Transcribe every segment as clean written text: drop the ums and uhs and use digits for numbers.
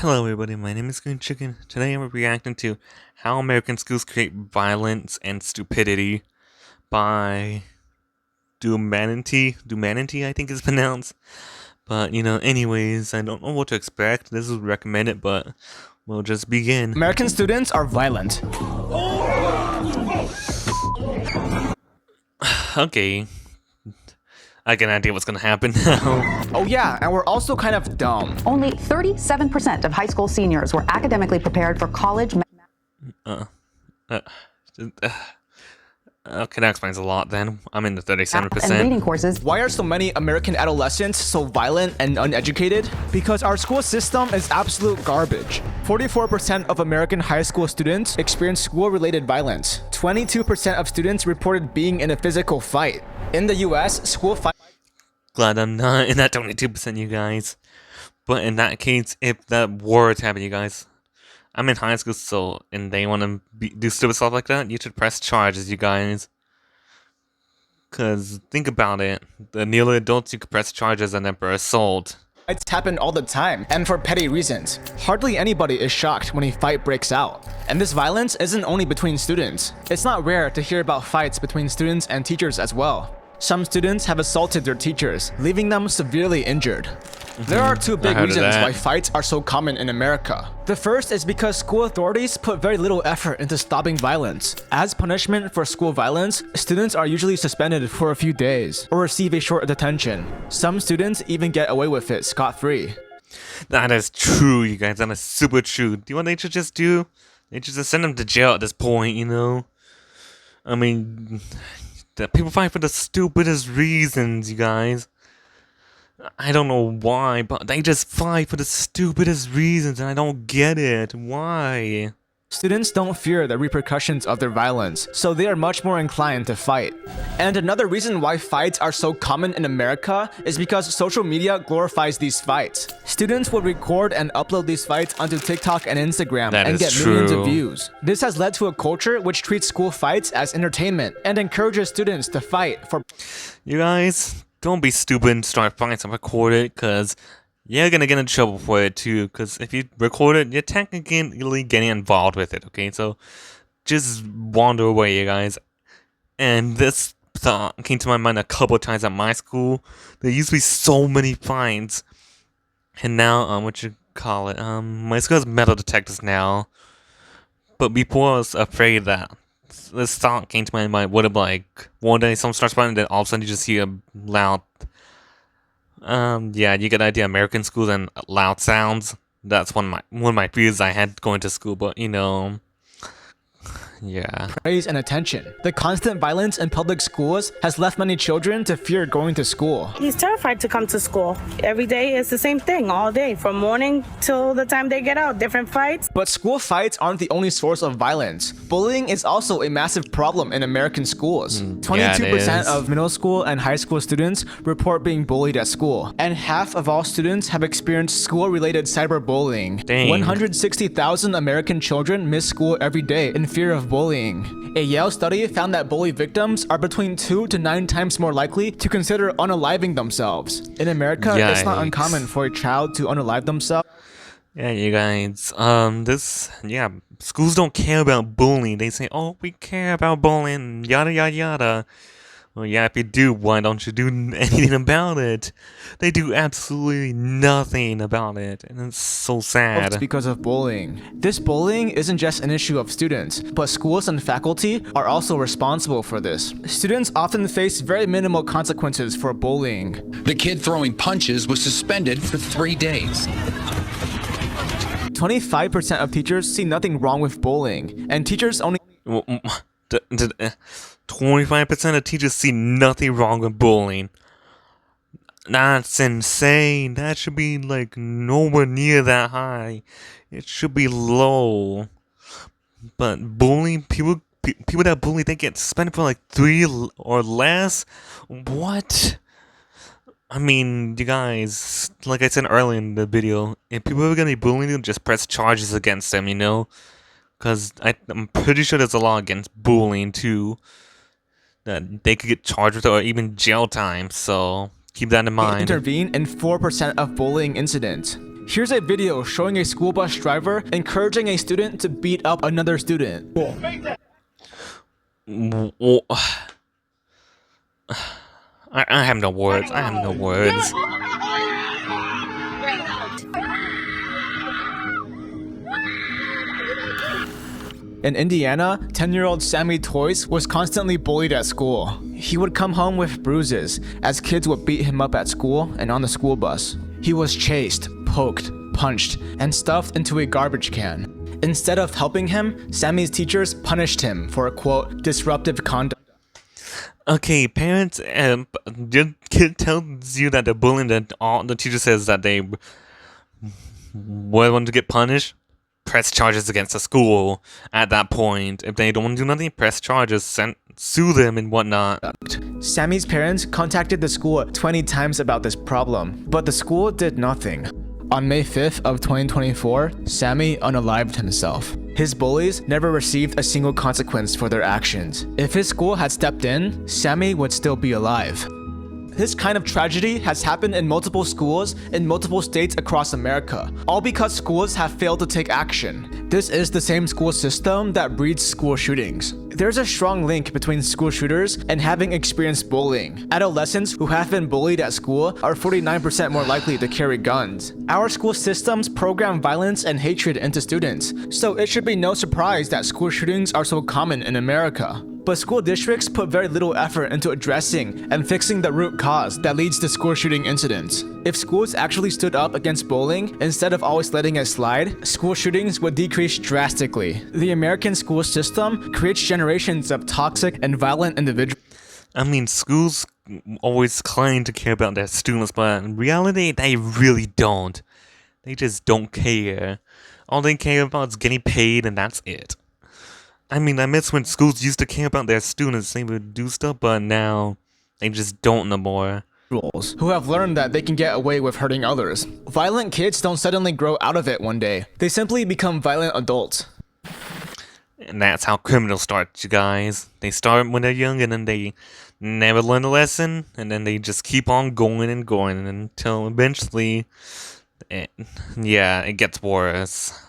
Hello everybody, my name is GreenChicken. Today I'm reacting to How American Schools Create Violence and Stupidity by Dumanity I think is pronounced. But anyways, I don't know what to expect. This is recommended, but we'll just begin. American students are violent. Okay. I get an idea what's gonna happen now. Oh yeah, and we're also kind of dumb. Only 37% of high school seniors were academically prepared for college. Okay, that explains a lot then. I'm in the 37%. And reading courses. Why are so many American adolescents so violent and uneducated? Because our school system is absolute garbage. 44% of American high school students experience school-related violence. 22% of students reported being in a physical fight. In the US, school fight. Glad I'm not in that 22%, you guys. But in that case, if that were to happen, you guys, I'm in high school, so and they want to do stupid stuff like that, you should press charges, you guys. Cause think about it, the nearly adults you could press charges and then for assault. Fights happen all the time, and for petty reasons. Hardly anybody is shocked when a fight breaks out. And this violence isn't only between students. It's not rare to hear about fights between students and teachers as well. Some students have assaulted their teachers, leaving them severely injured. There are two big reasons why fights are so common in America. The first is because school authorities put very little effort into stopping violence. As punishment for school violence, students are usually suspended for a few days or receive a short detention. Some students even get away with it scot-free. That is true, you guys. That is super true. Do you know what they should just do? They should just send them to jail at this point, you know? I mean, people fight for the stupidest reasons, you guys. I don't know why, but they just fight for the stupidest reasons, and I don't get it. Why? Students don't fear the repercussions of their violence, so they are much more inclined to fight. And another reason why fights are so common in America is because social media glorifies these fights. Students will record and upload these fights onto TikTok and Instagram and get millions of views. This has led to a culture which treats school fights as entertainment and encourages students to fight for. You guys, don't be stupid and start fights and record it, because you're gonna get in trouble for it too, because if you record it, you're technically getting involved with it, okay? So just wander away, you guys. And this thought came to my mind a couple times at my school. There used to be so many fines. And now, my school has metal detectors now. But before I was afraid that this thought came to my mind, what if like one day someone starts fighting, then all of a sudden you just hear a loud yeah, you get the idea. American schools and loud sounds. That's one of my fears I had going to school, but yeah. Praise and attention. The constant violence in public schools has left many children to fear going to school. He's terrified to come to school. Every day is the same thing, all day, from morning till the time they get out, different fights. But school fights aren't the only source of violence. Bullying is also a massive problem in American schools. 22% of middle school and high school students report being bullied at school. And half of all students have experienced school-related cyberbullying. Dang. 160,000 American children miss school every day in fear of bullying. A Yale study found that bully victims are between 2 to 9 times more likely to consider unaliving themselves. In America, It's not uncommon for a child to unalive themselves. Yeah, you guys, schools don't care about bullying. They say, oh, we care about bullying, yada, yada, yada. Well, yeah, if you do, why don't you do anything about it? They do absolutely nothing about it, and it's so sad. It's because of bullying. This bullying isn't just an issue of students, but schools and faculty are also responsible for this. Students often face very minimal consequences for bullying. The kid throwing punches was suspended for 3 days. 25% of teachers see nothing wrong with bullying, and teachers only 25% of teachers see nothing wrong with bullying. That's insane. That should be like nowhere near that high. It should be low. But bullying, people that bully, they get suspended for like 3 or less. What? I mean, you guys, like I said earlier in the video, if people are gonna be bullying you, just press charges against them, you know? Because I'm pretty sure there's a law against bullying too, that they could get charged with or even jail time, so keep that in mind. intervene in 4% of bullying incidents. Here's a video showing a school bus driver encouraging a student to beat up another student. I have no words. I have no words. In Indiana, 10-year-old Sammy Toys was constantly bullied at school. He would come home with bruises, as kids would beat him up at school and on the school bus. He was chased, poked, punched, and stuffed into a garbage can. Instead of helping him, Sammy's teachers punished him for, quote, disruptive conduct. Okay, parents, your kid tells you that they're bullying, that all the teacher says that they want to get punished. Press charges against the school at that point. If they don't want to do nothing, press charges, sue them and whatnot. Sammy's parents contacted the school 20 times about this problem, but the school did nothing. On May 5th of 2024, Sammy unalived himself. His bullies never received a single consequence for their actions. If his school had stepped in, Sammy would still be alive. This kind of tragedy has happened in multiple schools in multiple states across America, all because schools have failed to take action. This is the same school system that breeds school shootings. There's a strong link between school shooters and having experienced bullying. Adolescents who have been bullied at school are 49% more likely to carry guns. Our school systems program violence and hatred into students, so it should be no surprise that school shootings are so common in America. But school districts put very little effort into addressing and fixing the root cause that leads to school shooting incidents. If schools actually stood up against bullying instead of always letting it slide, school shootings would decrease drastically. The American school system creates generations of toxic and violent individuals. I mean, schools always claim to care about their students, but in reality, they really don't. They just don't care. All they care about is getting paid, and that's it. I mean, I miss when schools used to care about their students. They would do stuff, but now they just don't no more. Who have learned that they can get away with hurting others. Violent kids don't suddenly grow out of it one day. They simply become violent adults. And that's how criminals start, you guys. They start when they're young, and then they never learn a lesson, and then they just keep on going and going until eventually, it gets worse.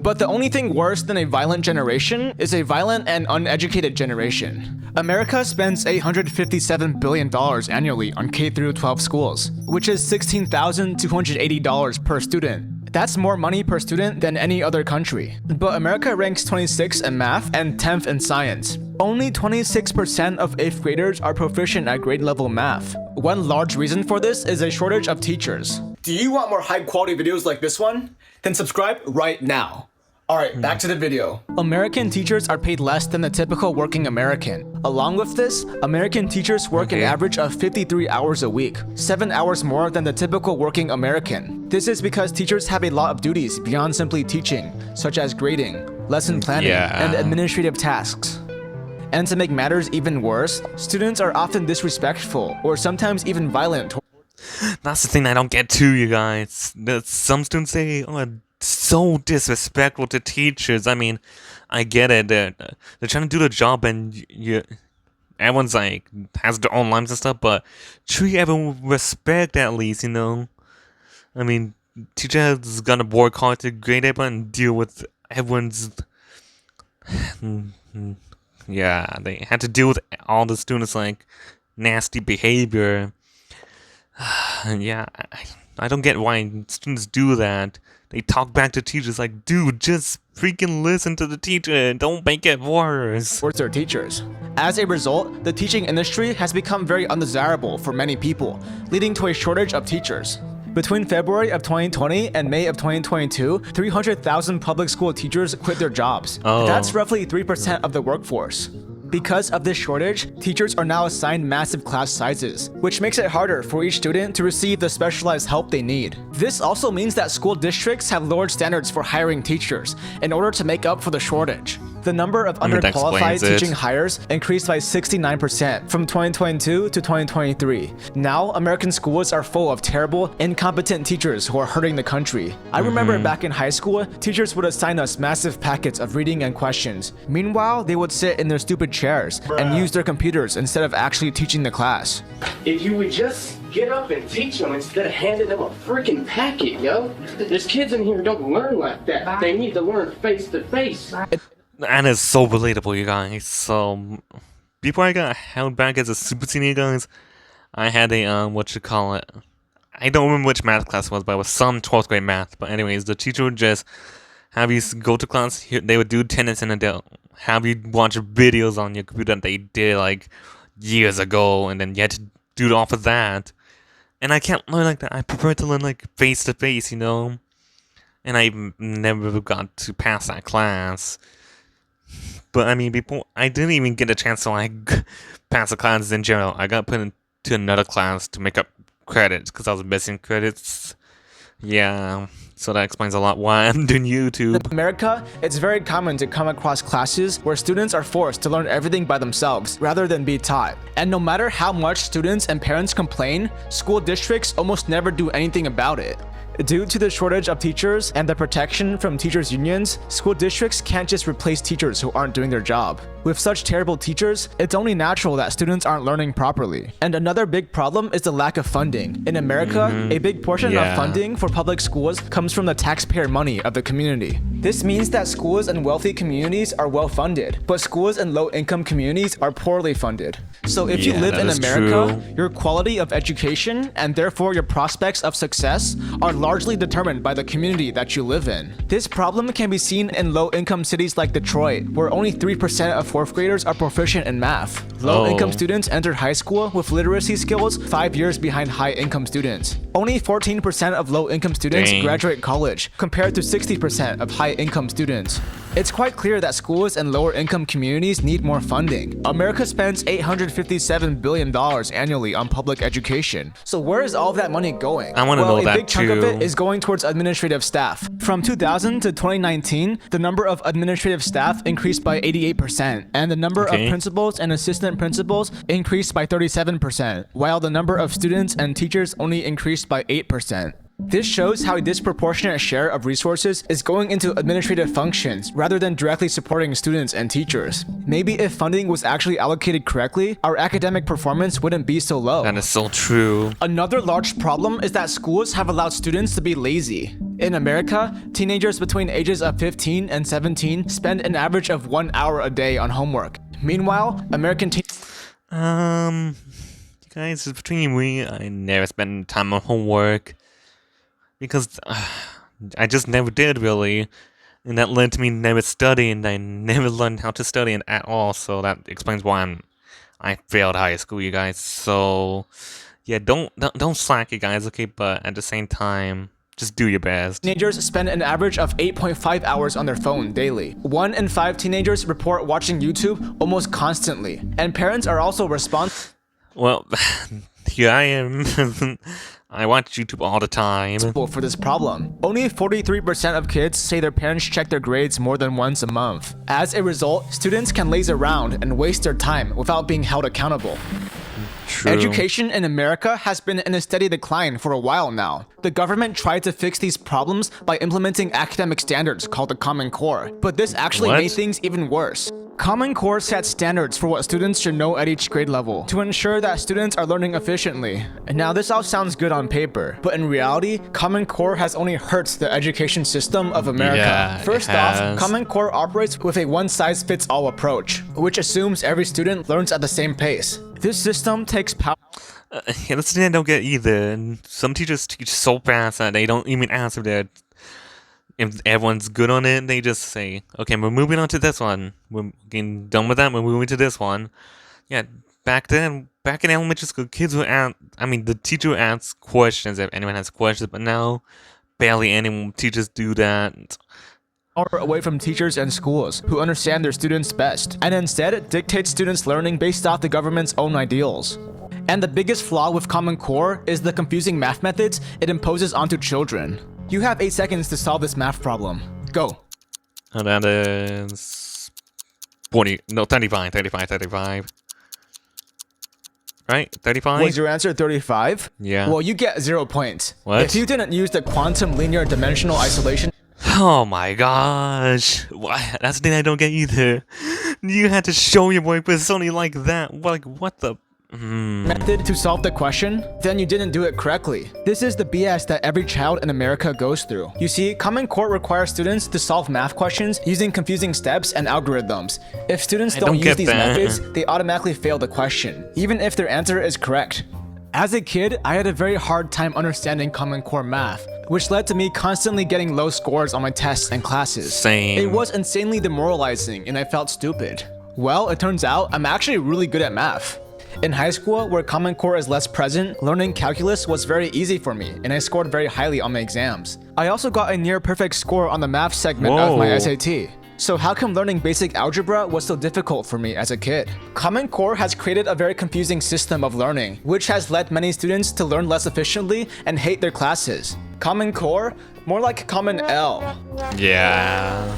But the only thing worse than a violent generation is a violent and uneducated generation. America spends $857 billion annually on K-12 schools, which is $16,280 per student. That's more money per student than any other country. But America ranks 26th in math and 10th in science. Only 26% of 8th graders are proficient at grade level math. One large reason for this is a shortage of teachers. Do you want more high quality videos like this one? Then subscribe right now. Alright, back to the video. American teachers are paid less than the typical working American. Along with this, American teachers work an average of 53 hours a week, 7 hours more than the typical working American. This is because teachers have a lot of duties beyond simply teaching, such as grading, lesson planning, and administrative tasks. And to make matters even worse, students are often disrespectful or sometimes even violent. That's the thing I don't get to, you guys. Some students say, so disrespectful to teachers. I mean, I get it. They're trying to do the job, and everyone's like has their own lives and stuff. But treat everyone with respect, at least, you know. I mean, teachers gonna work hard to grade everyone and deal with everyone's. They had to deal with all the students' like nasty behavior. I don't get why students do that. They talk back to teachers like, dude, just freaking listen to the teacher and don't make it worse. Towards their teachers. As a result, the teaching industry has become very undesirable for many people, leading to a shortage of teachers. Between February of 2020 and May of 2022, 300,000 public school teachers quit their jobs. That's roughly 3% of the workforce. Because of this shortage, teachers are now assigned massive class sizes, which makes it harder for each student to receive the specialized help they need. This also means that school districts have lowered standards for hiring teachers in order to make up for the shortage. The number of underqualified teaching hires increased by 69% from 2022 to 2023. Now, American schools are full of terrible, incompetent teachers who are hurting the country. I remember back in high school, teachers would assign us massive packets of reading and questions. Meanwhile, they would sit in their stupid chairs and use their computers instead of actually teaching the class. If you would just get up and teach them instead of handing them a freaking packet, yo. There's kids in here who don't learn like that. They need to learn face to face. And it's so relatable, you guys. So, before I got held back as a super senior, guys, I had a, I don't remember which math class it was, but it was some 12th grade math. But anyways, the teacher would just have you go to class, they would do attendance, and they'll have you watch videos on your computer that they did, like, years ago, and then you had to do it off of that. And I can't learn like that. I prefer to learn, like, face-to-face, you know? And I never got to pass that class. But, I mean, before, I didn't even get a chance to, like, pass the classes in general. I got put into another class to make up credits, because I was missing credits. Yeah, so that explains a lot why I'm doing YouTube. In America, it's very common to come across classes where students are forced to learn everything by themselves rather than be taught. And no matter how much students and parents complain, school districts almost never do anything about it. Due to the shortage of teachers and the protection from teachers' unions, school districts can't just replace teachers who aren't doing their job. With such terrible teachers, it's only natural that students aren't learning properly. And another big problem is the lack of funding. In America, a big portion of funding for public schools comes from the taxpayer money of the community. This means that schools in wealthy communities are well funded, but schools in low-income communities are poorly funded. So if you live in America, your quality of education and therefore your prospects of success are largely determined by the community that you live in. This problem can be seen in low-income cities like Detroit, where only 3% of 4th graders are proficient in math. Low-income students enter high school with literacy skills 5 years behind high-income students. Only 14% of low-income students graduate college, compared to 60% of high-income students. It's quite clear that schools in lower-income communities need more funding. America spends $857 billion annually on public education. So where is all of that money going? I want to know that too. A big chunk of it is going towards administrative staff. From 2000 to 2019, the number of administrative staff increased by 88%, and the number of principals and assistant principals increased by 37%, while the number of students and teachers only increased by 8%. This shows how a disproportionate share of resources is going into administrative functions rather than directly supporting students and teachers. Maybe if funding was actually allocated correctly, our academic performance wouldn't be so low. That is so true. Another large problem is that schools have allowed students to be lazy. In America, teenagers between ages of 15 and 17 spend an average of 1 hour a day on homework. Meanwhile, American you guys, between me, I never spend time on homework. Because I just never did, really. And that led to me never studying. I never learned how to study at all. So that explains why I failed high school, you guys. So, yeah, don't slack, you guys, okay? But at the same time, just do your best. Teenagers spend an average of 8.5 hours on their phone daily. 1 in 5 teenagers report watching YouTube almost constantly. And parents are also responsible. Well, here I am. I watch YouTube all the time. For this problem. Only 43% of kids say their parents check their grades more than once a month. As a result, students can laze around and waste their time without being held accountable. True. Education in America has been in a steady decline for a while now. The government tried to fix these problems by implementing academic standards called the Common Core, but this actually made things even worse. Common Core sets standards for what students should know at each grade level to ensure that students are learning efficiently. And now this all sounds good on paper, but in reality, Common Core has only hurt the education system of America. Yeah, First off, Common Core operates with a one-size-fits-all approach, which assumes every student learns at the same pace. This system takes power. Yeah, that's the thing I don't get either. Some teachers teach so fast that they don't even ask if everyone's good on it. They just say, okay, we're moving on to this one. We're getting done with that, we're moving to this one. Yeah, back in elementary school, kids would the teacher would ask questions if anyone has questions, but now barely any teachers do that. Or away from teachers and schools who understand their students best, and instead dictate students' learning based off the government's own ideals. And the biggest flaw with Common Core is the confusing math methods it imposes onto children. You have 8 seconds to solve this math problem. Go. And that is 35. Right? 35? Was your answer 35? Yeah. Well, you get 0 points. What? If you didn't use the quantum linear dimensional isolation. Oh my gosh. Why? That's the thing I don't get either. You had to show your boy, but it's only like that. Like, what the? method to solve the question, then you didn't do it correctly. This is the BS that every child in America goes through. You see, Common Core requires students to solve math questions using confusing steps and algorithms. If students don't use these methods, they automatically fail the question, even if their answer is correct. As a kid, I had a very hard time understanding Common Core math, which led to me constantly getting low scores on my tests and classes. Same. It was insanely demoralizing and I felt stupid. Well, it turns out I'm actually really good at math. In high school, where Common Core is less present, learning calculus was very easy for me, and I scored very highly on my exams. I also got a near perfect score on the math segment of my SAT. So how come learning basic algebra was so difficult for me as a kid? Common Core has created a very confusing system of learning, which has led many students to learn less efficiently and hate their classes. Common Core? More like Common L. Yeah.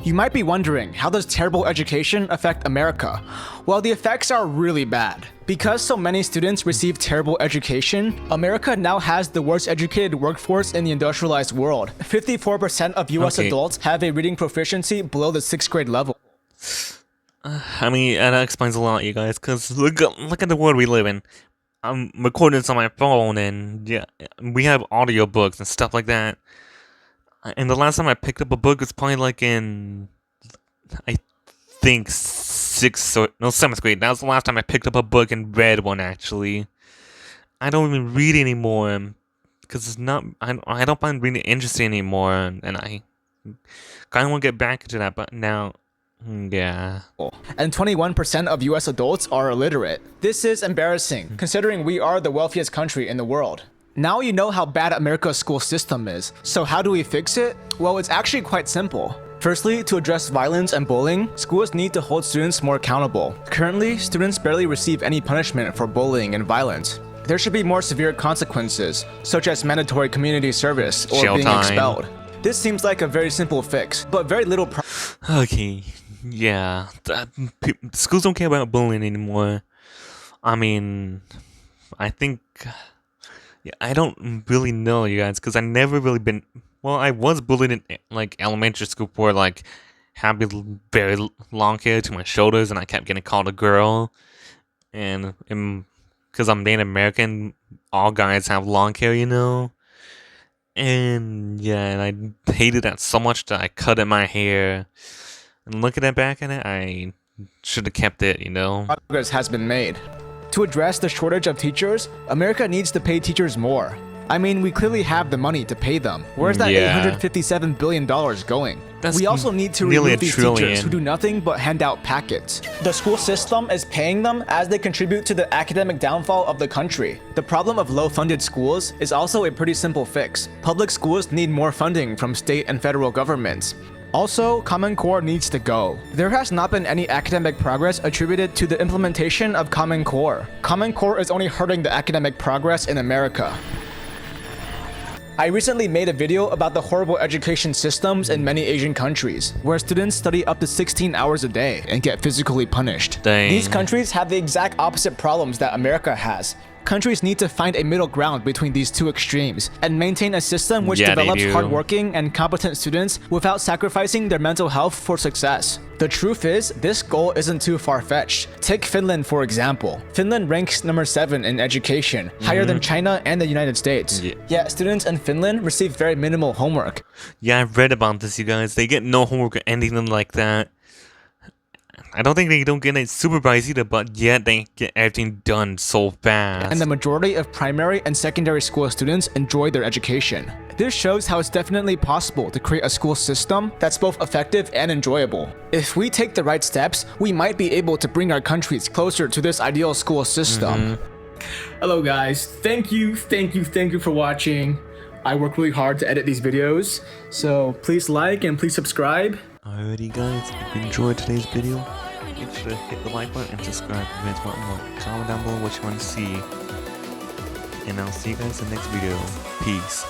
You might be wondering, how does terrible education affect America? Well, the effects are really bad. Because so many students receive terrible education, America now has the worst educated workforce in the industrialized world. 54% of US adults have a reading proficiency below the 6th grade level. I mean, that explains a lot, you guys, because look at the world we live in. I'm recording this on my phone, and yeah, we have audiobooks and stuff like that. And the last time I picked up a book was probably like in, I think, 7th grade. That was the last time I picked up a book and read one, actually. I don't even read anymore, because it's not, I don't find reading interesting anymore, and I kind of want to get back into that, but now, yeah. And 21% of US adults are illiterate. This is embarrassing, considering we are the wealthiest country in the world. Now you know how bad America's school system is. So how do we fix it? Well, it's actually quite simple. Firstly, to address violence and bullying, schools need to hold students more accountable. Currently, students barely receive any punishment for bullying and violence. There should be more severe consequences, such as mandatory community service or being expelled. This seems like a very simple fix, but very little Okay, yeah. Schools don't care about bullying anymore. I mean, I think... Yeah, I don't really know, you guys, because I never really been... Well, I was bullied in, like, elementary school for, like, having very long hair to my shoulders, and I kept getting called a girl. And because I'm Native American, all guys have long hair, you know? And, yeah, and I hated that so much that I cut in my hair. And looking back at it, I should have kept it, you know? Progress has been made. To address the shortage of teachers, America needs to pay teachers more. I mean, we clearly have the money to pay them. Where's that $857 billion going? We also need to remove these teachers who do nothing but hand out packets. The school system is paying them as they contribute to the academic downfall of the country. The problem of low-funded schools is also a pretty simple fix. Public schools need more funding from state and federal governments. Also, Common Core needs to go. There has not been any academic progress attributed to the implementation of Common Core. Common Core is only hurting the academic progress in America. I recently made a video about the horrible education systems in many Asian countries, where students study up to 16 hours a day and get physically punished. Dang. These countries have the exact opposite problems that America has. Countries need to find a middle ground between these two extremes and maintain a system which develops hardworking and competent students without sacrificing their mental health for success. The truth is, this goal isn't too far-fetched. Take Finland, for example. Finland ranks number 7 in education, higher than China and the United States. Yet students in Finland receive very minimal homework. Yeah, I've read about this, you guys. They get no homework or anything like that. I don't think they don't get it supervised either, but yet they get everything done so fast. And the majority of primary and secondary school students enjoy their education. This shows how it's definitely possible to create a school system that's both effective and enjoyable. If we take the right steps, we might be able to bring our countries closer to this ideal school system. Hello guys, thank you for watching. I work really hard to edit these videos, so please like and please subscribe. Alrighty guys, if you enjoyed today's video, make sure to hit the like button and subscribe if you guys want more. Comment down below what you want to see. And I'll see you guys in the next video. Peace.